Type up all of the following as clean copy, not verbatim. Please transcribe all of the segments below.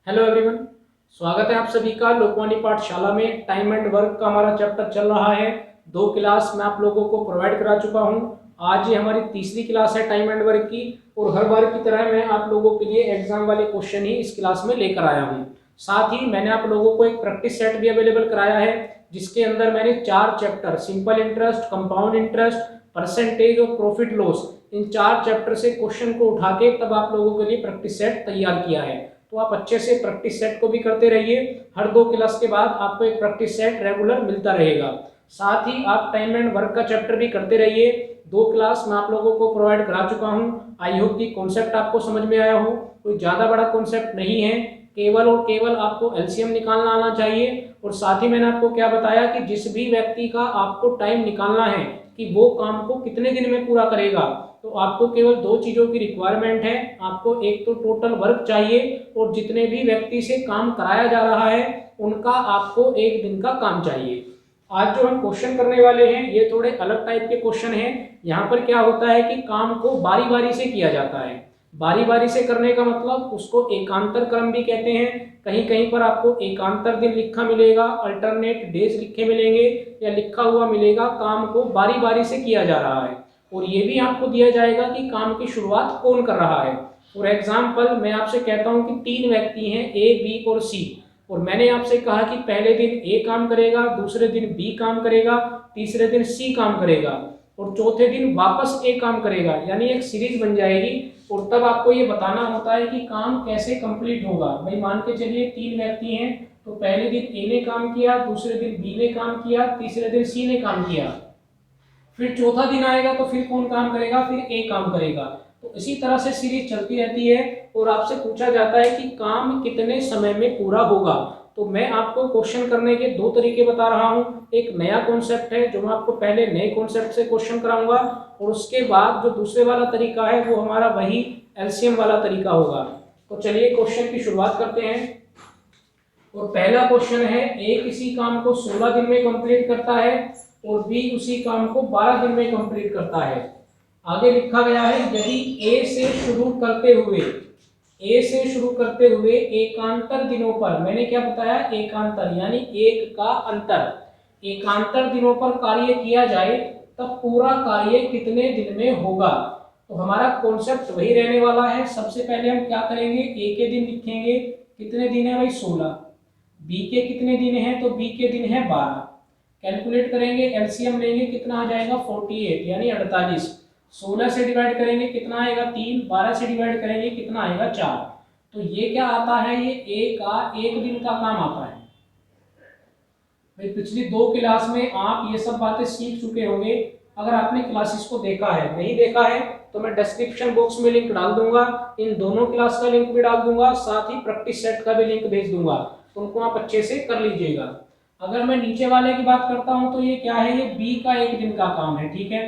Hello everyone, स्वागत है आप सभी का लोकवाणी पाठशाला में। टाइम एंड वर्क का हमारा चैप्टर चल रहा है। 2 क्लास मैं आप लोगों को प्रोवाइड करा चुका हूं। आज ये हमारी तीसरी क्लास है टाइम एंड वर्क की, और हर बार की तरह मैं आप लोगों के लिए एग्जाम वाले क्वेश्चन ही इस क्लास में लेकर आया हूं। साथ ही मैंने आप लोगों को एक प्रैक्टिस सेट भी अवेलेबल कराया है, जिसके अंदर मैंने 4 chapter simple interest, compound interest, percentage और प्रॉफिट लॉस, इन 4 चैप्टर से क्वेश्चन को उठा के तब आप लोगों के लिए प्रैक्टिस सेट तैयार किया है। तो आप अच्छे से प्रैक्टिस सेट को भी करते रहिए। हर 2 क्लास के बाद आपको एक प्रैक्टिस सेट रेगुलर मिलता रहेगा। साथ ही आप टाइम एंड वर्क का चैप्टर भी करते रहिए। 2 क्लास मैं आप लोगों को प्रोवाइड करा चुका हूं। आई होप कि कॉन्सेप्ट आपको समझ में आया हो। कोई ज़्यादा बड़ा कॉन्सेप्ट नहीं है, केवल और केवल आपको एलसीएम निकालना आना चाहिए। और साथ ही मैंने आपको क्या बताया कि जिस भी व्यक्ति का आपको टाइम निकालना है कि वो काम को कितने दिन में पूरा करेगा, तो आपको केवल 2 चीज़ों की रिक्वायरमेंट है। आपको एक तो टोटल वर्क चाहिए, और जितने भी व्यक्ति से काम कराया जा रहा है उनका आपको एक दिन का काम चाहिए। आज जो हम क्वेश्चन करने वाले हैं ये थोड़े अलग टाइप के क्वेश्चन हैं। यहाँ पर क्या होता है कि काम को बारी बारी से किया जाता है। बारी बारी से करने का मतलब उसको एकांतर क्रम भी कहते हैं। कहीं कहीं पर आपको एकांतर दिन लिखा मिलेगा, अल्टरनेट डेज लिखे मिलेंगे, या लिखा हुआ मिलेगा काम को बारी बारी से किया जा रहा है। और ये भी आपको दिया जाएगा कि काम की शुरुआत कौन कर रहा है। फॉर एग्जाम्पल मैं आपसे कहता हूं कि 3 व्यक्ति हैं ए, बी और सी, और मैंने आपसे कहा कि पहले दिन ए काम करेगा, दूसरे दिन बी काम करेगा, तीसरे दिन सी काम करेगा, और चौथे दिन वापस ए काम करेगा। यानी एक सीरीज बन जाएगी। और तब आपको ये बताना होता है कि काम कैसे कंप्लीट होगा। भाई मान के चलिए 3 व्यक्ति हैं, तो पहले दिन ए ने काम किया, दूसरे दिन बी ने काम किया, तीसरे दिन सी ने काम किया, फिर चौथा दिन आएगा तो फिर कौन काम करेगा, फिर ए काम करेगा। तो इसी तरह से सीरीज चलती रहती है। और आपसे पूछा जाता है कि काम कितने समय में पूरा होगा। तो मैं आपको क्वेश्चन करने के 2 तरीके बता रहा हूं। एक नया कॉन्सेप्ट है जो मैं आपको पहले नए कॉन्सेप्ट से क्वेश्चन कराऊंगा, और उसके बाद जो दूसरे वाला तरीका है वो हमारा वही एलसीएम वाला तरीका होगा। तो चलिए क्वेश्चन की शुरुआत करते हैं। और पहला क्वेश्चन है, ए किसी काम को 16 दिन में कंप्लीट करता है और बी उसी काम को 12 दिन में कंप्लीट करता है। आगे लिखा गया है, यदि ए से शुरू करते हुए एकांतर दिनों पर, मैंने क्या बताया, एकांतर यानी एक का अंतर, एकांतर दिनों पर कार्य किया जाए तब पूरा कार्य कितने दिन में होगा। तो हमारा कॉन्सेप्ट वही रहने वाला है। सबसे पहले हम क्या करेंगे, ए के दिन लिखेंगे, कितने दिन है भाई 16। बी के कितने दिन है, तो बी के दिन है 12। कैलकुलेट करेंगे, एलसीएम लेंगे, कितना आ जाएगा 48 यानी 48। 16 से डिवाइड करेंगे कितना आएगा 3, 12 से डिवाइड करेंगे कितना आएगा 4। तो ये क्या आता है, ये ए का एक दिन का काम आता है। भाई पिछली 2 क्लास में आप ये सब बातें सीख चुके होंगे। अगर आपने क्लासेस को देखा है, नहीं देखा है, तो मैं डिस्क्रिप्शन बॉक्स में लिंक डाल दूंगा। इन दोनों क्लास का लिंक भी डाल दूंगा, साथ ही प्रैक्टिस सेट का भी लिंक भेज दूंगा। तो उनको आप अच्छे से कर लीजिएगा। अगर मैं नीचे वाले की बात करता हूं तो ये क्या है, ये बी का एक दिन का काम है। ठीक है,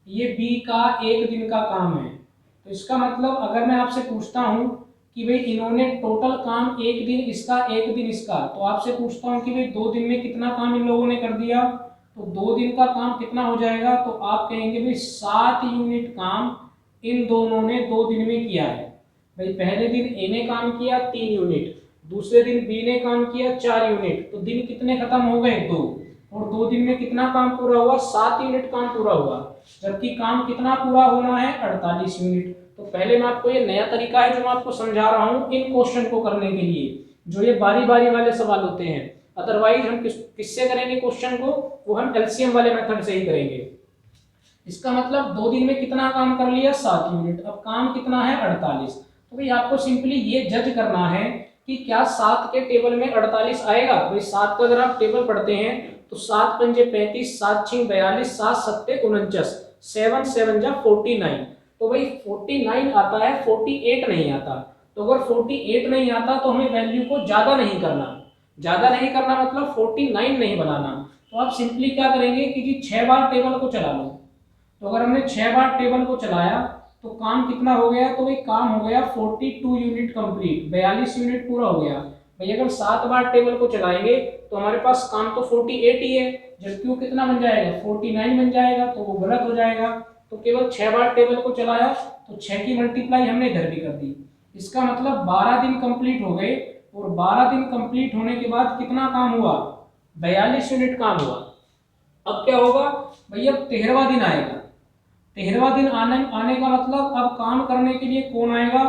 ये बी का एक दिन का काम है। तो इसका मतलब अगर मैं आपसे पूछता हूं कि भाई इन्होंने टोटल काम एक दिन इसका एक दिन इसका, तो आपसे पूछता हूं कि भाई 2 दिन में कितना काम इन लोगों ने कर दिया, तो 2 दिन का काम कितना हो जाएगा, तो आप कहेंगे भाई 7 यूनिट काम इन दोनों ने 2 दिन में किया है। भाई पहले दिन ए ने काम किया 3 यूनिट, दूसरे दिन बी ने काम किया 4 यूनिट, तो दिन कितने खत्म हो गए 2। और 2 दिन में कितना काम पूरा हुआ, 7 यूनिट काम पूरा हुआ। जबकि काम कितना पूरा होना है, 48 यूनिट। तो पहले मैं आपको ये नया तरीका है जो मैं आपको समझा रहा हूँ इन क्वेश्चन को करने के लिए, जो ये बारी बारी वाले सवाल होते हैं। अदरवाइज हम किससे करेंगे क्वेश्चन को, वो हम एलसीएम वाले मेथड से ही करेंगे। इसका मतलब 2 दिन में कितना काम कर लिया, 7 यूनिट। अब काम कितना है, 48। तो भाई आपको सिंपली ये जज करना है कि क्या 7 के टेबल में 48 आएगा। भाई 7 का अगर आप टेबल पढ़ते हैं तो 7 पंजे 35, 7 छिंग 42, 7 सत्ते 49, 7 7 जा 49। तो भाई 49 आता है, 48 नहीं आता। तो अगर 48 नहीं आता तो हमें वैल्यू को ज्यादा नहीं करना। ज्यादा नहीं करना मतलब 49 नहीं बनाना। तो आप सिंपली क्या करेंगे कि जी 6 बार टेबल को चला लो। तो अगर हमने 6 बार टेबल को चलाया तो काम कितना हो गया, तो भाई काम हो गया 42 यूनिट कंप्लीट, 42 यूनिट पूरा हो गया। भाई अगर 7 बार टेबल को चलाएंगे तो हमारे पास काम तो 48 ही है, जबकि वो कितना बन जाएगा, 49 बन जाएगा। तो वो गलत हो जाएगा। तो केवल 6 बार टेबल को चलाया तो 6 की मल्टीप्लाई हमने इधर भी कर दी। इसका मतलब 12 दिन कंप्लीट हो गए, और 12 दिन कंप्लीट होने के बाद कितना काम हुआ, 42 यूनिट काम हुआ। अब क्या होगा भैया, 13वां दिन आएगा। 13वां दिन आने का मतलब अब काम करने के लिए कौन आएगा,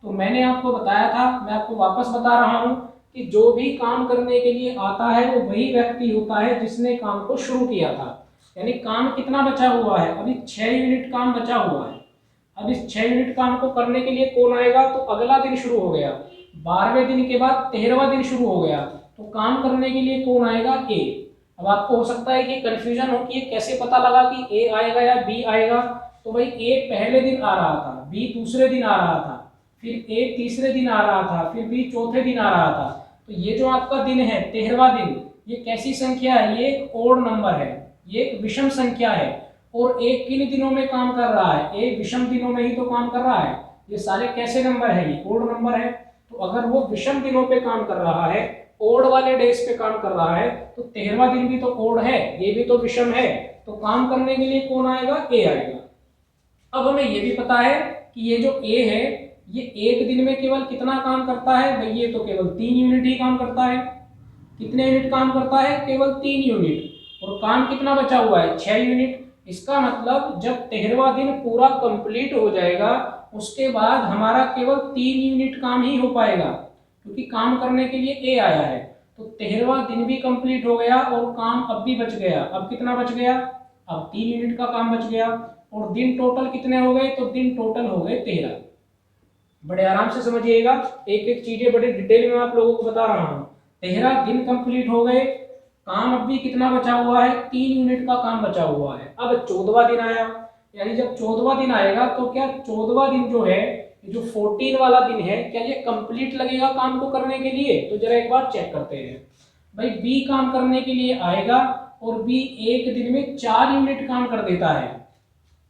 तो मैंने आपको बताया था, मैं आपको वापस बता रहा हूं कि जो भी काम करने के लिए आता है वो वही व्यक्ति होता है जिसने काम को शुरू किया था। यानी काम कितना बचा हुआ है, अभी 6 यूनिट काम बचा हुआ है। अब इस 6 यूनिट काम को करने के लिए कौन आएगा, तो अगला दिन शुरू हो गया, 12वें दिन के बाद 13वां दिन शुरू हो गया, तो काम करने के लिए कौन आएगा, ए। अब आपको हो सकता है कि कंफ्यूजन हो कि कैसे पता लगा कि ए आएगा या बी आएगा। तो भाई ए पहले दिन आ रहा था, बी दूसरे दिन आ रहा था, फिर ए तीसरे दिन आ रहा था, फिर बी चौथे दिन आ रहा था। तो ये जो आपका दिन है 13वां दिन, ये कैसी संख्या है, ये एक ओड नंबर है, ये एक विषम संख्या है। और ए किन दिनों में काम कर रहा है, ए विषम दिनों में ही तो काम कर रहा है। ये सारे कैसे नंबर है, ये ओड नंबर है। तो अगर वो विषम दिनों पे काम कर रहा है, ओड वाले डेज पे काम कर रहा है, तो 13वां दिन भी तो ओड है, ये भी तो विषम है, तो काम करने के लिए कौन आएगा, ए आएगा। अब हमें ये भी पता है कि ये जो ए है ये एक दिन में केवल कितना काम करता है, भाई ये तो केवल 3 यूनिट ही काम करता है। कितने यूनिट काम करता है, केवल 3 यूनिट। और काम कितना बचा हुआ है, 6 यूनिट। इसका मतलब जब 13वां दिन पूरा कंप्लीट हो जाएगा उसके बाद हमारा केवल 3 यूनिट काम ही हो पाएगा, क्योंकि काम करने के लिए ए आया है। तो 13वां दिन भी कंप्लीट हो गया और काम अब भी बच गया। अब कितना बच गया, अब 3 यूनिट का काम बच गया। और दिन टोटल कितने हो गए, तो दिन टोटल हो गए 13। बड़े आराम से समझिएगा, एक एक चीजें बड़े डिटेल में आप लोगों को बता रहा हूँ। 13 दिन कंप्लीट हो गए, काम अब भी कितना बचा हुआ है, 3 यूनिट का काम बचा हुआ है। अब 14वां दिन आया, यानी जब 14वां दिन आएगा तो क्या 14वां दिन जो है, जो 14 वाला दिन है, क्या ये कंप्लीट लगेगा काम को करने के लिए, तो जरा एक बार चेक करते हैं। भाई बी काम करने के लिए आएगा और बी एक दिन में 4 यूनिट काम कर देता है।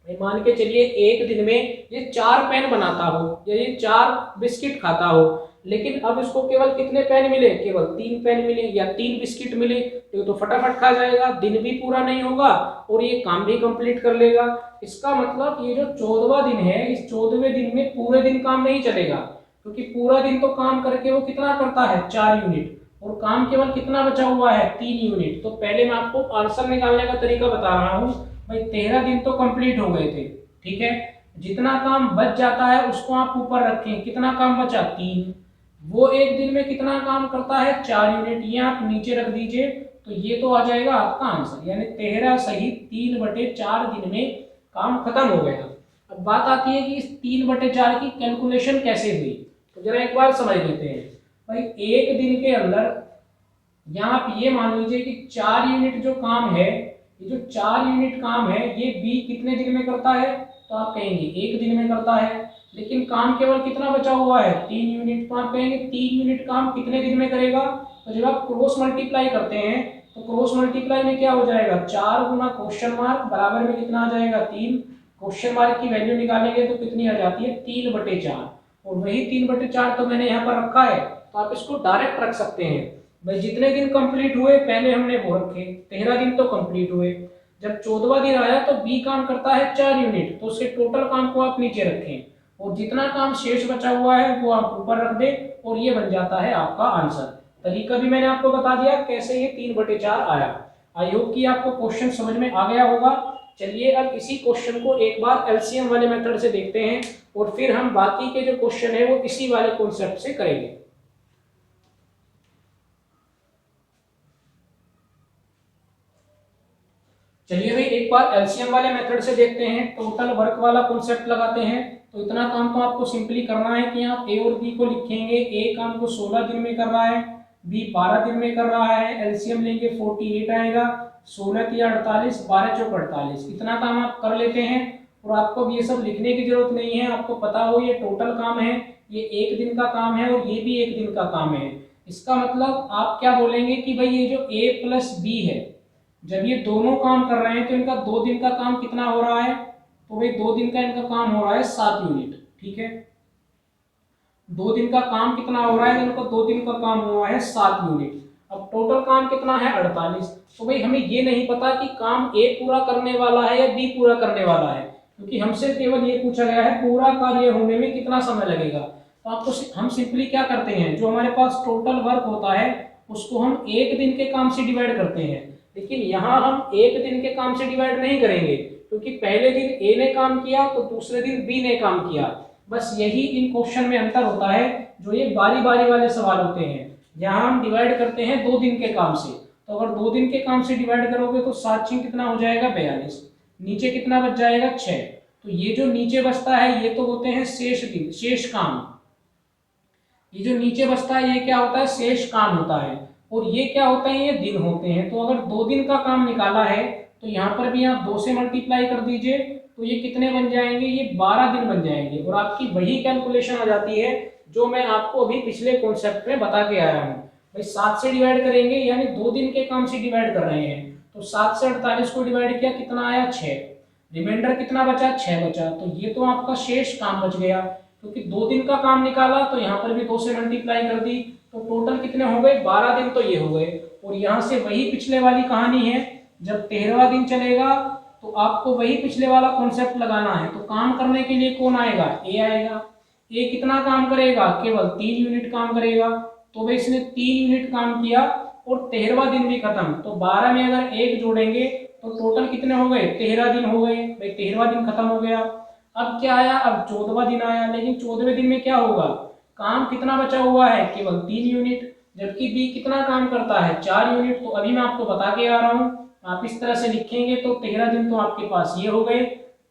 मान के चलिए एक दिन में ये 4 पेन बनाता हो या ये 4 बिस्किट खाता हो, लेकिन अब इसको केवल कितने पेन मिले, केवल 3 पेन मिले या 3 बिस्किट मिले, तो फटाफट खा जाएगा, दिन भी पूरा नहीं होगा और ये काम भी कंप्लीट कर लेगा। इसका मतलब ये जो 14वां दिन है, इस 14वें दिन में पूरे दिन काम नहीं चलेगा, क्योंकि पूरा दिन तो काम करके वो कितना करता है, 4 यूनिट, और काम केवल कितना बचा हुआ है, 3 यूनिट। तो पहले मैं आपको आंसर निकालने का तरीका बता रहा हूँ। भाई 13 दिन तो कंप्लीट हो गए थे, ठीक है, जितना काम बच जाता है उसको आप ऊपर रखें, कितना काम बचा, 3। वो एक दिन में कितना काम करता है, 4 यूनिट, ये आप नीचे रख दीजिए, तो ये तो आ जाएगा आपका आंसर, यानी 13 सहित 3/4 दिन में काम खत्म हो गया। अब बात आती है कि इस 3/4 की कैलकुलेशन कैसे हुई, तो जरा एक बार समझ लेते हैं। भाई एक दिन के अंदर यहाँ आप ये मान लीजिए कि 4 यूनिट जो काम है, ये जो 4 यूनिट काम है ये बी कितने दिन में करता है, तो आप कहेंगे एक दिन में करता है, लेकिन काम केवल कितना बचा हुआ है, 3 यूनिट, तो आप कहेंगे 3 यूनिट काम कितने दिन में करेगा। तो जब आप क्रॉस मल्टीप्लाई करते हैं तो क्रॉस मल्टीप्लाई में क्या हो जाएगा, 4 गुना क्वेश्चन मार्क बराबर में कितना आ जाएगा, 3। क्वेश्चन मार्क की वैल्यू निकालेंगे तो कितनी आ जाती है, 3/4, और वही 3/4 तो मैंने यहाँ पर रखा है, तो आप इसको डायरेक्ट रख सकते हैं। भाई जितने दिन कंप्लीट हुए पहले हमने वो रखे, 13 दिन तो कंप्लीट हुए। जब 14वां दिन आया तो बी काम करता है 4 यूनिट, तो उसके टोटल काम को आप नीचे रखें, और जितना काम शेष बचा हुआ है वो आप ऊपर रख दें, और ये बन जाता है आपका आंसर। तरीका भी मैंने आपको बता दिया कैसे ये 3/4 आया। आई होप कि आपको क्वेश्चन समझ में आ गया होगा। चलिए अब इसी क्वेश्चन को एक बार एलसीएम वाले मेथड से देखते हैं, और फिर हम बाकी के जो क्वेश्चन है वो इसी वाले कॉन्सेप्ट से करेंगे। चलिए भाई एक बार एलसीएम वाले मेथड से देखते हैं, टोटल वर्क वाला कॉन्सेप्ट लगाते हैं। तो इतना काम तो आपको सिंपली करना है कि आप ए और बी को लिखेंगे। ए काम को 16 दिन में कर रहा है, बी 12 दिन में कर रहा है। एलसीएम लेंगे 48 आएगा, 16 या 48, 12 चौक 48, इतना काम आप कर लेते हैं। और आपको अब ये सब लिखने की जरूरत नहीं है, आपको पता हो ये टोटल काम है, ये एक दिन का काम है और ये भी एक दिन का काम है। इसका मतलब आप क्या बोलेंगे कि भाई ये जो ए प्लस बी है, जब ये दोनों काम कर रहे हैं तो इनका 2 दिन का काम कितना हो रहा है, तो भाई 2 दिन का इनका काम हो रहा है 7 यूनिट, ठीक है। 2 दिन का काम कितना हो रहा है, तो इनका 2 दिन का काम हुआ है 7 यूनिट। अब टोटल काम कितना है, 48। तो भाई हमें ये नहीं पता कि काम ए पूरा करने वाला है या बी पूरा करने वाला है, क्योंकि हमसे केवल ये पूछा गया है पूरा कार्य होने में कितना समय लगेगा। तो आपको हम सिंपली क्या करते हैं, जो हमारे पास टोटल वर्क होता है उसको हम एक दिन के काम से डिवाइड करते हैं। लेकिन यहाँ हम एक दिन के काम से डिवाइड नहीं करेंगे, क्योंकि पहले दिन ए ने काम किया तो दूसरे दिन बी ने काम किया। बस यही इन क्वेश्चन में अंतर होता है, जो ये बारी बारी वाले सवाल होते हैं। यहाँ हम डिवाइड करते हैं 2 दिन के काम से, तो अगर 2 दिन के काम से डिवाइड करोगे तो 7 6 कितना हो जाएगा 42, नीचे कितना बच जाएगा 6। तो ये जो नीचे बचता है ये तो होते हैं शेष दिन, शेष काम। ये जो नीचे बचता है ये क्या होता है, शेष काम होता है। और ये क्या होता है, ये दिन होते हैं। तो अगर 2 दिन का काम निकाला है तो यहाँ पर भी आप 2 से मल्टीप्लाई कर दीजिए, तो ये कितने बन जाएंगे, ये 12 दिन बन जाएंगे। और आपकी वही कैलकुलेशन आ जाती है जो मैं आपको अभी पिछले कॉन्सेप्ट में बता के आया हूँ। भाई 7 से डिवाइड करेंगे, यानी 2 दिन के काम से डिवाइड कर रहे हैं, तो 7 से 48 को डिवाइड किया, कितना आया 6, रिमाइंडर कितना बचा 6 बचा। तो ये तो आपका शेष काम बच गया, क्योंकि 2 दिन का काम निकाला तो यहाँ पर भी 2 से मल्टीप्लाई कर दी, तो टोटल कितने हो गए 12 दिन, तो ये हो गए। और यहाँ से वही पिछले वाली कहानी है, जब 13वां दिन चलेगा तो आपको वही पिछले वाला कॉन्सेप्ट लगाना है। तो काम करने के लिए कौन आएगा, ए आएगा। ए कितना काम करेगा, केवल 3 यूनिट काम करेगा। तो भाई इसने 3 यूनिट काम किया और 13वां दिन भी खत्म। तो 12 में अगर 1 जोड़ेंगे तो टोटल कितने हो गए 13 दिन हो गए। भाई 13वां दिन खत्म हो गया। अब क्या आया, अब 14वां दिन आया। लेकिन 14वें दिन में क्या होगा, काम कितना बचा हुआ है, केवल 3 यूनिट, जबकि बी कितना काम करता है 4 यूनिट। तो अभी मैं आपको बता के आ रहा हूँ, आप इस तरह से लिखेंगे तो 13 दिन तो आपके पास ये हो गए,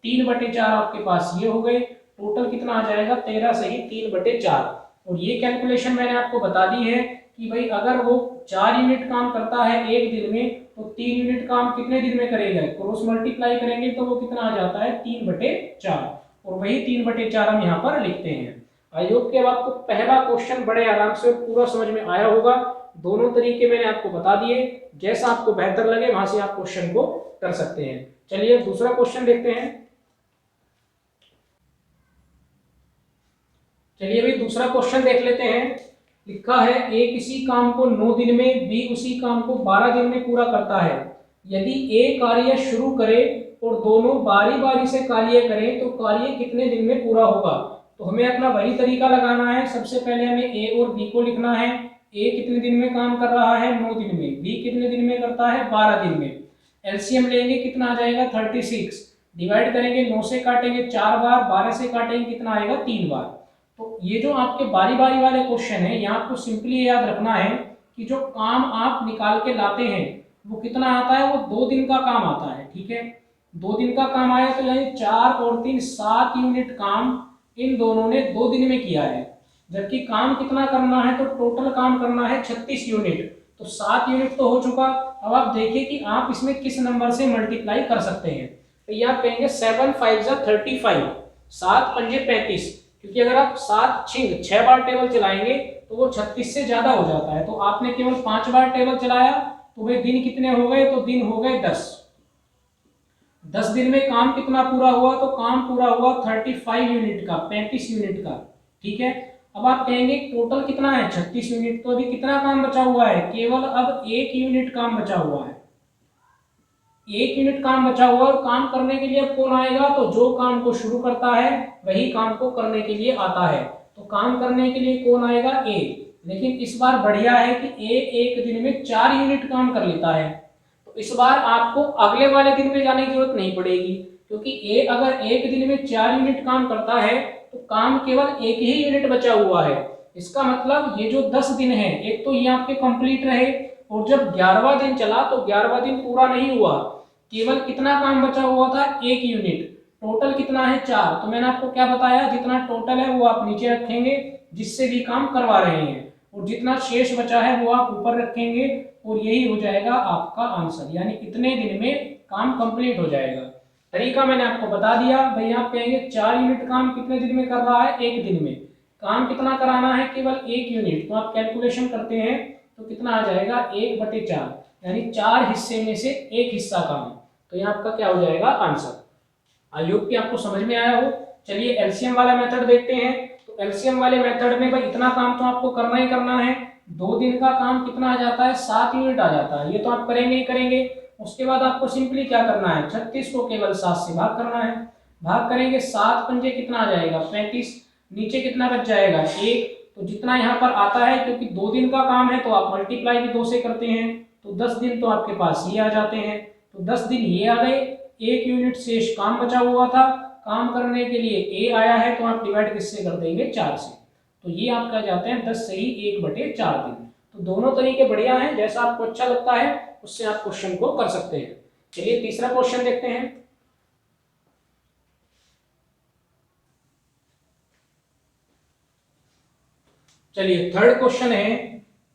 3/4 आपके पास ये हो गए। टोटल कितना आ जाएगा 13 से ही 3/4। और ये कैलकुलेशन मैंने आपको बता दी है कि भाई अगर वो 4 यूनिट काम करता है एक दिन में, तो 3 यूनिट काम कितने दिन में करेगा, क्रॉस मल्टीप्लाई करेंगे तो वो कितना आ जाता है 3/4। और वही 3/4 हम यहाँ पर लिखते हैं। आई होप कि अब आपको पहला क्वेश्चन बड़े आराम से पूरा समझ में आया होगा। दोनों तरीके मैंने आपको बता दिए, जैसा आपको बेहतर लगे वहां से आप क्वेश्चन को कर सकते हैं। चलिए दूसरा क्वेश्चन देखते हैं। चलिए अभी दूसरा क्वेश्चन देख लेते हैं। लिखा है ए किसी काम को 9 दिन में, बी उसी काम को 12 दिन में पूरा करता है। यदि ए कार्य शुरू करे और दोनों बारी बारी से कार्य करें तो कार्य कितने दिन में पूरा होगा। तो हमें अपना वही तरीका लगाना है। सबसे पहले हमें ए और बी को लिखना है। ए कितने दिन में काम कर रहा है 9 दिन में, बी कितने दिन में करता है 12 दिन में। एलसीएम लेंगे कितना आ जाएगा 36, डिवाइड करेंगे 9 से काटेंगे 4 बार, 12 से काटेंगे कितना आएगा 3 बार। तो ये जो आपके बारी बारी वाले क्वेश्चन है, यहाँ आपको सिंपली याद रखना है कि जो काम आप निकाल के लाते हैं वो कितना आता है, वो 2 दिन का काम आता है। ठीक है, 2 दिन का काम आया तो यानी 4 और 3 7 यूनिट काम इन दोनों ने 2 दिन में किया है। जबकि काम कितना करना है, तो टोटल काम करना है 36 यूनिट। तो 7 यूनिट तो हो चुका। अब आप देखिए कि आप इसमें किस नंबर से मल्टीप्लाई कर सकते हैं। तो ये आप कहेंगे 7 5 35, 7 पंजे 35, क्योंकि अगर आप 7 6 बार टेबल चलाएंगे तो वो 36 से ज्यादा हो जाता है। तो आपने केवल 5 बार टेबल चलाया तो वे दिन कितने हो गए, तो दिन हो गए 10। 10 दिन में काम कितना पूरा हुआ, तो काम पूरा हुआ 35 यूनिट का, 35 यूनिट का। ठीक है, अब आप कहेंगे टोटल कितना है 36 यूनिट। तो अभी कितना काम बचा हुआ है, केवल अब 1 यूनिट काम बचा हुआ है। 1 यूनिट काम बचा हुआ और काम करने के लिए अब कौन आएगा, तो जो काम को शुरू करता है वही काम को करने के लिए आता है। तो काम करने के लिए कौन आएगा, ए। लेकिन इस बार बढ़िया है कि ए एक दिन में 4 यूनिट काम कर लेता है। तो इस बार आपको अगले वाले दिन पे जाने की जरूरत नहीं पड़ेगी, क्योंकि ए अगर एक दिन में 4 यूनिट काम करता है तो काम केवल 1 ही यूनिट बचा हुआ है। इसका मतलब ये जो 10 दिन है, एक तो ये आपके कंप्लीट रहे, और जब 11वां दिन चला तो 11वां दिन पूरा नहीं हुआ, केवल कितना काम बचा हुआ था 1 यूनिट। टोटल कितना है 4। तो मैंने आपको क्या बताया, जितना टोटल है वो आप नीचे रखेंगे जिससे भी काम करवा रहे हैं, और जितना शेष बचा है वो आप ऊपर रखेंगे, और यही हो जाएगा आपका आंसर। यानी इतने दिन में काम कंप्लीट हो जाएगा। तरीका मैंने आपको बता दिया। भाई आप कहेंगे 4 यूनिट काम कितने दिन में कर रहा है, 1 दिन में। काम कितना कराना है, केवल 1 यूनिट। तो आप कैलकुलेशन करते हैं तो कितना आ जाएगा 1/4, यानी 4 हिस्से में से 1 हिस्सा काम। तो ये आपका क्या हो जाएगा आंसर। आई होप कि आपको समझ में आया हो। चलिए एलसीएम वाला मेथड देखते हैं। तो एलसीएम वाले मेथड में भाई इतना काम तो आपको करना ही करना है। 2 दिन का काम कितना आ जाता है 7 यूनिट आ जाता है। ये तो आप करेंगे ही करेंगे। उसके बाद आपको सिंपली क्या करना है, 36 को केवल 7 से भाग करना है। भाग करेंगे 7 पंजे कितना आ जाएगा 35, नीचे कितना बच जाएगा 1। तो जितना यहाँ पर आता है, क्योंकि 2 दिन का काम है तो आप मल्टीप्लाई भी 2 से करते हैं, तो 10 दिन तो आपके पास ये आ जाते हैं। तो 10 दिन ये आ गए, 1 यूनिट शेष काम बचा हुआ था, काम करने के लिए ए आया है, तो आप डिवाइड किससे कर देंगे 4 से। तो ये आपका जाते हैं 10 सही 1/4 दिन। तो दोनों तरीके बढ़िया हैं, जैसा आपको अच्छा लगता है उससे आप क्वेश्चन को कर सकते हैं। चलिए तीसरा क्वेश्चन देखते हैं। चलिए थर्ड क्वेश्चन है,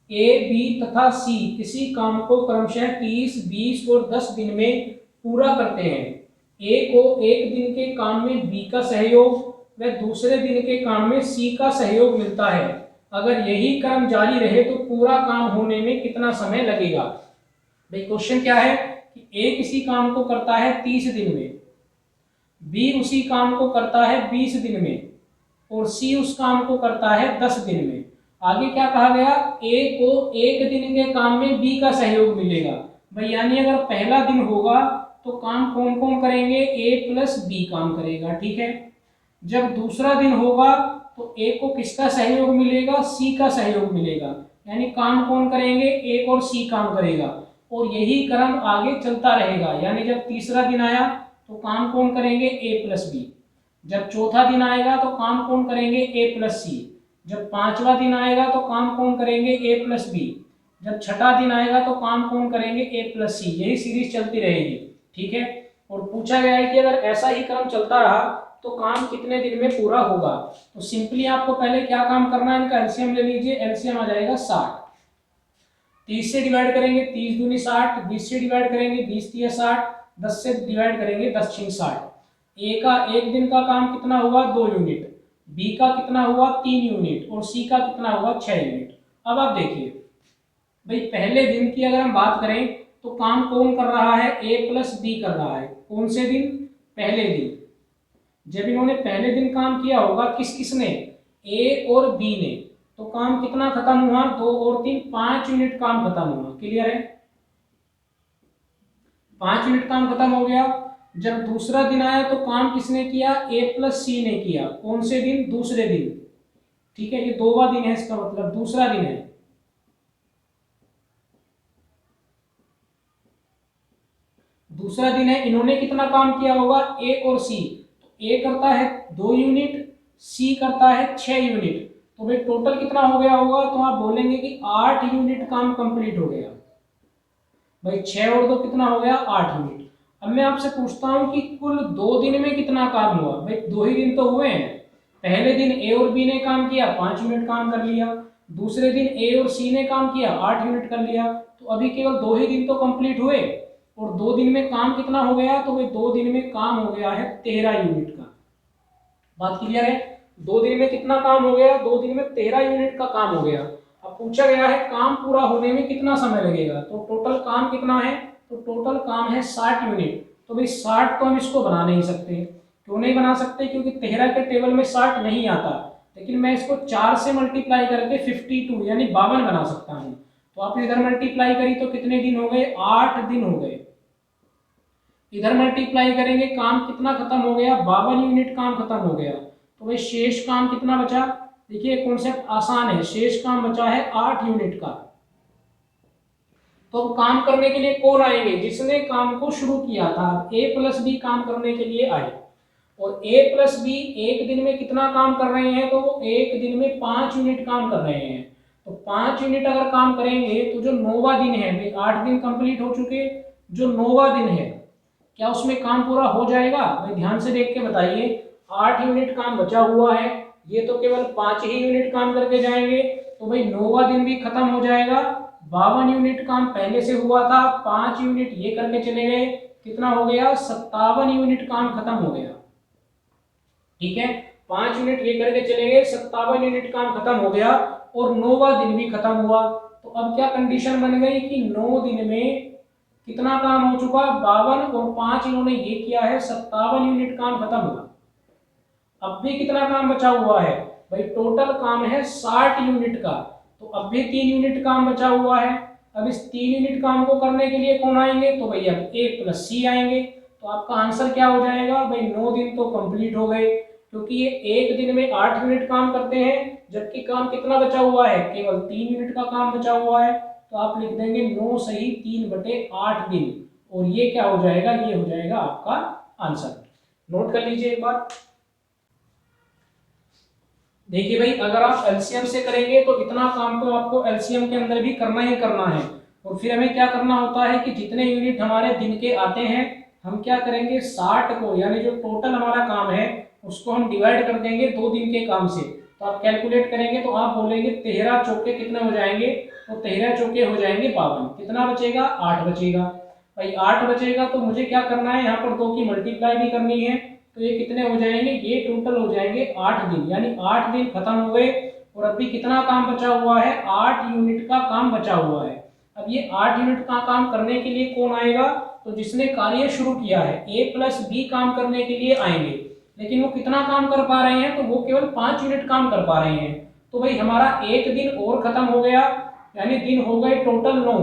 ए बी तथा सी किसी काम को क्रमशः 30, 20 और 10 दिन में पूरा करते हैं। ए को एक दिन के काम में बी का सहयोग व दूसरे दिन के काम में सी का सहयोग मिलता है। अगर यही क्रम जारी रहे तो पूरा काम होने में कितना समय लगेगा। भाई क्वेश्चन क्या है कि ए किसी काम को करता है 30 दिन में, बी उसी काम को करता है 20 दिन में और सी उस काम को करता है 10 दिन में। आगे क्या कहा गया, ए को एक दिन के काम में बी का सहयोग मिलेगा। भाई यानी अगर पहला दिन होगा तो काम कौन कौन करेंगे, ए प्लस बी काम करेगा, ठीक है। जब दूसरा दिन होगा तो ए को किसका सहयोग मिलेगा, सी का सहयोग मिलेगा, यानी काम कौन करेंगे, ए और सी काम करेगा। और यही क्रम आगे चलता रहेगा, यानी जब तीसरा दिन आया तो काम कौन करेंगे, ए प्लस बी। जब चौथा दिन आएगा तो काम कौन करेंगे, ए प्लस सी। जब पांचवा दिन आएगा तो काम कौन करेंगे, ए प्लस बी। जब छठा दिन आएगा तो काम कौन करेंगे, ए प्लस सी। यही सीरीज चलती रहेगी, ठीक है। और पूछा गया है कि अगर ऐसा ही क्रम चलता रहा तो काम कितने दिन में पूरा होगा। तो सिंपली आपको पहले क्या काम करना है, इनका एलसीएम ले लीजिए, एलसीएम आ जाएगा 60। 30 से डिवाइड करेंगे 30 दूनी 60, 20 से डिवाइड करेंगे 20 तिया 60, 10 से डिवाइड करेंगे 10 छीं 60। ए का एक दिन का काम कितना हुआ, 2 यूनिट, बी का कितना हुआ 3 यूनिट और सी का कितना हुआ 6 यूनिट। अब आप देखिए भाई पहले दिन की अगर हम बात करें तो काम कौन कर रहा है, ए प्लस बी कर रहा है। कौन से दिन, पहले दिन। जब इन्होंने पहले दिन काम किया होगा किस किसने, ए और बी ने, तो काम कितना खत्म हुआ, 2 और 3 5 यूनिट काम खत्म हुआ। क्लियर है, 5 यूनिट काम खत्म हो गया। जब दूसरा दिन आया तो काम किसने किया, ए प्लस सी ने किया। कौन से दिन, दूसरे दिन, ठीक है। ये 2वां दिन है, इसका मतलब दूसरा दिन है। दूसरा दिन है, इन्होंने कितना काम किया होगा, ए और सी। तो ए करता है 2 यूनिट, सी करता है 6 यूनिट, तो भाई टोटल कितना हो गया होगा, तो आप बोलेंगे कि 8 यूनिट काम कंप्लीट हो गया। भाई 6 और 2 कितना हो गया, 8 यूनिट। अब मैं आपसे पूछता हूं कि कुल 2 दिन में कितना काम हुआ। भाई 2 ही दिन तो हुए हैं। पहले दिन ए और बी ने काम किया, 5 यूनिट काम कर लिया। दूसरे दिन ए और सी ने काम किया, 8 यूनिट कर लिया। तो अभी केवल 2 ही दिन तो कंप्लीट हुए। और 2 दिन में काम कितना हो गया, तो भाई 2 दिन में काम हो गया है 13 यूनिट का। बात क्लियर है, 2 दिन में कितना काम हो गया, 2 दिन में 13 यूनिट का काम हो गया। अब पूछा गया है काम पूरा होने में कितना समय लगेगा, तो टोटल काम कितना है, तो टोटल काम है 60 यूनिट। तो भाई 60 तो हम इसको बना नहीं सकते। क्यों नहीं बना सकते, क्योंकि 13 के टेबल में 60 नहीं आता। लेकिन मैं इसको 4 से मल्टीप्लाई करके 52 यानी 52 बना सकता हूँ। तो आपने इधर मल्टीप्लाई करी तो कितने दिन हो गए, 8 दिन हो गए। इधर मल्टीप्लाई करेंगे, काम कितना खत्म हो गया, 52 यूनिट काम खत्म हो गया। तो भाई शेष काम कितना बचा, देखिए कॉन्सेप्ट आसान है, शेष काम बचा है 8 यूनिट का। तो अब काम करने के लिए कौन आएंगे, जिसने काम को शुरू किया था। ए प्लस बी काम करने के लिए आए, और ए प्लस बी एक दिन में कितना काम कर रहे हैं, तो वो एक दिन में 5 यूनिट काम कर रहे हैं। तो 5 यूनिट अगर काम करेंगे तो जो 9वां दिन है, 8 दिन कंप्लीट हो चुके, जो 9वां दिन है क्या उसमें काम पूरा हो जाएगा। भाई ध्यान से देख के बताइए, 8 यूनिट काम बचा हुआ है, ये तो केवल 5 ही यूनिट काम करके जाएंगे। तो भाई 9वां दिन भी खत्म हो जाएगा। 52 यूनिट काम पहले से हुआ था, 5 यूनिट ये करके चले गए, कितना हो गया, 57 यूनिट काम खत्म हो गया। ठीक है, 5 यूनिट ये करके चले गए, 57 यूनिट काम खत्म हो गया और 9वां दिन भी खत्म हुआ। तो अब क्या कंडीशन बन गई कि 9 दिन में कितना काम हो चुका, 52 और 5 इन्होंने ये किया है, 57 यूनिट काम खत्म हुआ। अब भी कितना काम बचा हुआ है, भाई टोटल काम है 60 यूनिट का। तो अब भी 3 यूनिट काम बचा हुआ है। अब इस 3 यूनिट काम को करने के लिए कौन आएंगे, तो भैया ए प्लस सी आएंगे। तो आपका आंसर क्या हो जाएगा, भाई 9 दिन तो कंप्लीट हो गए। क्योंकि ये एक दिन में 8 यूनिट काम करते हैं, जबकि काम कितना बचा हुआ है, केवल 3 यूनिट का काम बचा हुआ है। तो आप लिख देंगे 9 सही 3/8 दिन, और ये क्या हो जाएगा, ये हो जाएगा आपका आंसर। नोट कर लीजिए एक बार। देखिए भाई, अगर आप एलसीएम से करेंगे तो इतना काम तो आपको एलसीएम के अंदर भी करना ही करना है। और फिर हमें क्या करना होता है कि जितने यूनिट हमारे दिन के आते हैं, हम क्या करेंगे 60 को, यानी जो टोटल हमारा काम है उसको हम डिवाइड कर देंगे 2 दिन के काम से। तो आप कैलकुलेट करेंगे तो आप बोलेंगे 13 चौके कितने हो जाएंगे, तो 13 चौके हो जाएंगे 52। कितना बचेगा, 8 बचेगा। भाई 8 बचेगा तो मुझे क्या करना है, यहाँ पर 2 की मल्टीप्लाई भी करनी है। तो ये कितने हो जाएंगे, ये टोटल हो जाएंगे 8 दिन, यानी 8 दिन खत्म हो गए। और अभी कितना काम बचा हुआ है, 8 यूनिट का काम बचा हुआ है। अब ये 8 यूनिट का काम करने के लिए कौन आएगा, तो जिसने कार्य शुरू किया है, A+B काम करने के लिए आएंगे। लेकिन वो कितना काम कर पा रहे हैं, तो वो केवल 5 यूनिट काम कर पा रहे हैं। तो भाई हमारा एक दिन और खत्म हो गया, यानी दिन हो गए टोटल 9,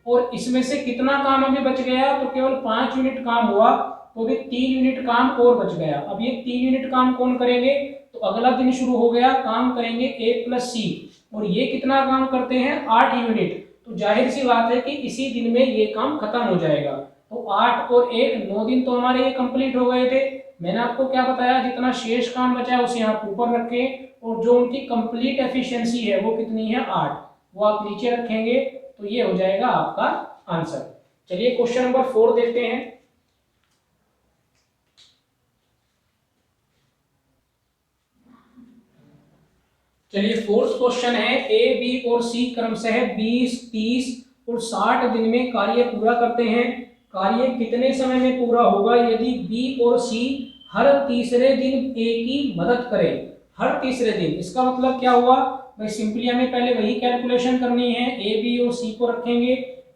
और इसमें से कितना काम अभी बच गया, तो केवल 5 यूनिट काम हुआ। तो भी 3 यूनिट काम और बच गया। अब ये 3 यूनिट काम कौन करेंगे, तो अगला दिन शुरू हो गया, काम करेंगे A+C, और ये कितना काम करते हैं, 8 यूनिट। तो जाहिर सी बात है कि इसी दिन में ये काम खत्म हो जाएगा। तो 8 और 1 9 दिन तो हमारे ये कंप्लीट हो गए थे। मैंने आपको क्या बताया, जितना शेष काम बचा है उसे आप ऊपर रखें, और जो उनकी कंप्लीट एफिशिएंसी है वो कितनी है, 8, वो आप नीचे रखेंगे। तो ये हो जाएगा आपका आंसर। चलिए क्वेश्चन नंबर 4 देखते हैं। चलिए फोर्थ क्वेश्चन है, ए बी और सी क्रमशः 20 30 और 60 दिन में कार्य पूरा करते हैं। कार्य कितने समय में पूरा होगा यदि बी और सी हर तीसरे दिन ए की मदद करें। हर तीसरे दिन, इसका मतलब क्या हुआ भाई, सिंपली हमें पहले वही कैलकुलेशन करनी है। ए बी और सी को रखेंगे,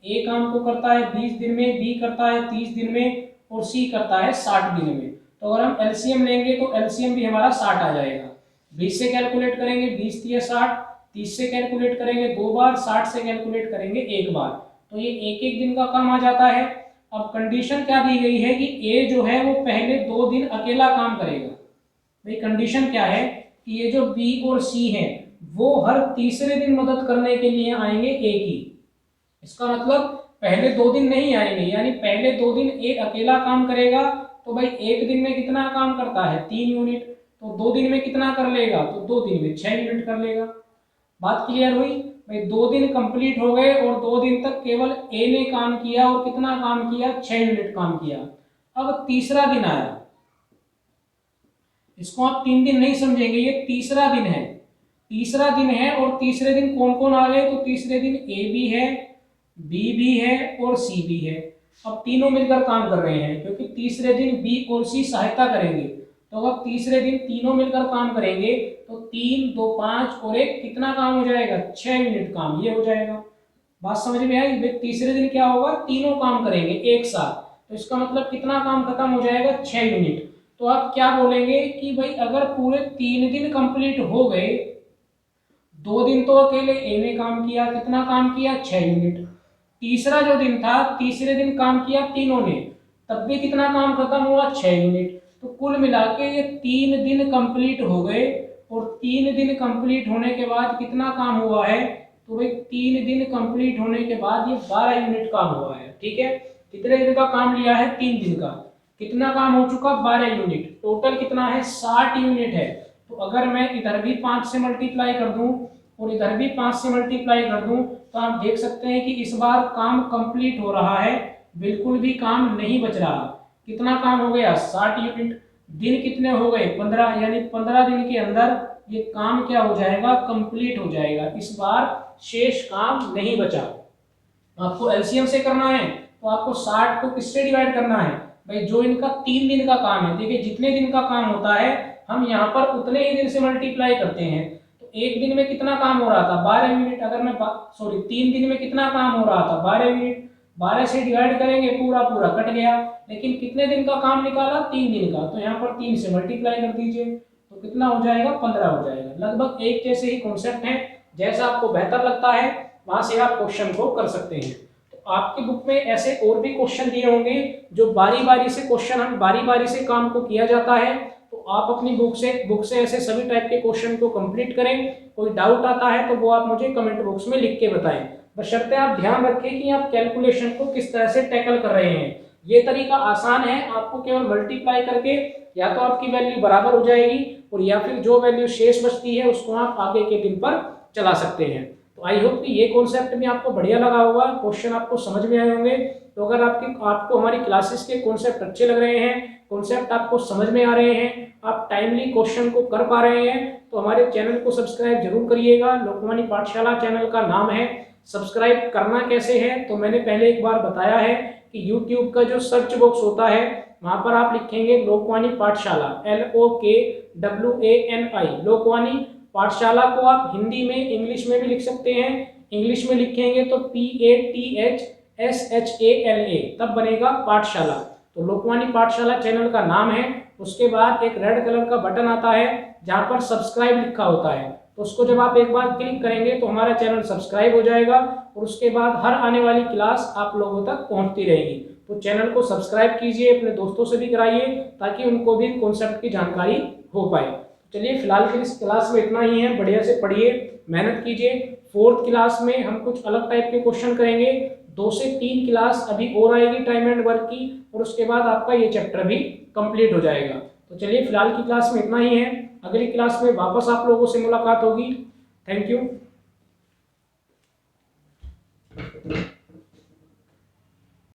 ए काम को करता है 20 दिन में, बी करता है 30 दिन में, और सी करता है 60 दिन में। तो अगर हम एलसीएम लेंगे तो एलसीएम भी हमारा 60 आ जाएगा। 20 से कैलकुलेट करेंगे 20 3 60, 30 से कैलकुलेट करेंगे 2 बार, 60 से कैलकुलेट करेंगे 1 बार। तो ये एक एक दिन का काम आ जाता है। अब कंडीशन क्या दी गई है कि ए जो है वो पहले 2 दिन अकेला काम करेगा। भाई कंडीशन क्या है कि ये जो बी और सी है वो हर तीसरे दिन मदद करने के लिए आएंगे ए की। इसका मतलब पहले 2 दिन नहीं आएंगे, यानी पहले 2 दिन ए अकेला काम करेगा। तो भाई एक दिन में कितना काम करता है, 3 यूनिट। तो 2 दिन में कितना कर लेगा, तो 2 दिन में 6 यूनिट कर लेगा। बात क्लियर हुई भाई, 2 दिन कंप्लीट हो गए और 2 दिन तक केवल ए ने काम किया, और कितना काम किया, 6 यूनिट काम किया। अब तीसरा दिन आया, इसको आप 3 दिन नहीं समझेंगे, ये तीसरा दिन है। तीसरा दिन है, और तीसरे दिन कौन कौन आ गए, तो तीसरे दिन ए भी है, बी भी है, और सी भी है। अब तीनों मिलकर काम कर रहे हैं, क्योंकि तीसरे दिन बी और सी सहायता करेंगे। तो अगर तीसरे दिन तीनों मिलकर काम करेंगे तो 3 2 5 और 1 कितना काम हो जाएगा, 6 यूनिट काम ये हो जाएगा। बात समझ में आई। तीसरे दिन क्या होगा, तीनों काम करेंगे एक साथ, तो इसका मतलब कितना काम खत्म हो जाएगा, 6 यूनिट। तो आप क्या बोलेंगे कि भाई अगर पूरे 3 दिन कंप्लीट हो गए, 2 दिन तो अकेले ए ने काम किया, कितना काम किया, 6 यूनिट। तीसरा जो दिन था, तीसरे दिन काम किया तीनों ने, तब भी कितना काम खत्म हुआ, 6 यूनिट। तो कुल मिला के ये 3 दिन कंप्लीट हो गए, और 3 दिन कंप्लीट होने के बाद कितना काम हुआ है, तो भाई 3 दिन कंप्लीट होने के बाद ये 12 यूनिट काम हुआ है। ठीक है, कितने दिन का काम लिया है, 3 दिन का। कितना काम हो चुका, 12 यूनिट। टोटल कितना है, 60 यूनिट है। तो अगर मैं इधर भी 5 से मल्टीप्लाई कर दूं और इधर भी 5 से मल्टीप्लाई कर दूं, तो आप देख सकते हैं कि इस बार काम कंप्लीट हो रहा है, बिल्कुल भी काम नहीं बच रहा। कितना काम हो गया, 60 यूनिट। दिन कितने हो गए, 15, यानी 15 दिन के अंदर ये काम क्या हो जाएगा, कंप्लीट हो जाएगा। इस बार शेष काम नहीं बचा। आपको एलसीएम से करना है तो आपको 60 को किससे डिवाइड करना है, भाई जो इनका 3 दिन का काम है। देखिए जितने दिन का काम होता है हम यहाँ पर उतने ही दिन से मल्टीप्लाई करते हैं। तो एक दिन में कितना काम हो रहा था, 12 यूनिट। अगर मैं 3 दिन में कितना काम हो रहा था, 12 यूनिट। 12 से डिवाइड करेंगे, पूरा पूरा कट गया। लेकिन कितने दिन का काम निकाला, 3 दिन का। तो यहाँ पर 3 से मल्टीप्लाई कर दीजिए, तो कितना हो जाएगा, 15 हो जाएगा। लगभग एक जैसे ही कॉन्सेप्ट है, जैसा आपको बेहतर लगता है वहां से आप क्वेश्चन को कर सकते हैं। तो आपकी बुक में ऐसे और भी क्वेश्चन दिए होंगे जो बारी बारी से क्वेश्चन, हम बारी बारी से काम को किया जाता है। तो आप अपनी बुक से ऐसे सभी टाइप के क्वेश्चन को कंप्लीट करें। कोई डाउट आता है तो वो आप मुझे कमेंट बॉक्स में लिख के बताएं। बशर्ते आप ध्यान रखें कि आप कैलकुलेशन को किस तरह से टैकल कर रहे हैं। ये तरीका आसान है, आपको केवल मल्टीप्लाई करके या तो आपकी वैल्यू बराबर हो जाएगी और या फिर जो वैल्यू शेष बचती है उसको आप आगे के दिन पर चला सकते हैं। तो आई होप कि ये कॉन्सेप्ट भी आपको बढ़िया लगा होगा, क्वेश्चन आपको समझ में आए होंगे। तो अगर आपको हमारी क्लासेस के कॉन्सेप्ट अच्छे लग रहे हैं, कॉन्सेप्ट आपको समझ में आ रहे हैं, आप टाइमली क्वेश्चन को कर पा रहे हैं, तो हमारे चैनल को सब्सक्राइब जरूर करिएगा। लोकवानी पाठशाला चैनल का नाम है। सब्सक्राइब करना कैसे है तो मैंने पहले एक बार बताया है कि YouTube का जो सर्च बॉक्स होता है वहां पर आप लिखेंगे लोकवानी पाठशाला, LOKWANI, लोकवानी पाठशाला को आप हिंदी में इंग्लिश में भी लिख सकते हैं। इंग्लिश में लिखेंगे तो PATHSHALA, तब बनेगा पाठशाला। तो लोकवानी पाठशाला चैनल का नाम है। उसके बाद एक रेड कलर का बटन आता है जहां पर सब्सक्राइब लिखा होता है, तो उसको जब आप एक बार क्लिक करेंगे तो हमारा चैनल सब्सक्राइब हो जाएगा और उसके बाद हर आने वाली क्लास आप लोगों तक पहुंचती रहेगी। तो चैनल को सब्सक्राइब कीजिए, अपने दोस्तों से भी कराइए ताकि उनको भी कॉन्सेप्ट की जानकारी हो पाए। चलिए फिलहाल के इस क्लास में इतना ही है। बढ़िया से पढ़िए, मेहनत कीजिए। 4th क्लास में हम कुछ अलग टाइप के क्वेश्चन करेंगे। 2 से 3 क्लास अभी और आएगी टाइम एंड वर्क की, और उसके बाद आपका ये चैप्टर भी कंप्लीट हो जाएगा। तो चलिए फिलहाल की क्लास में इतना ही है। अगली क्लास में वापस आप लोगों से मुलाकात होगी। Thank you.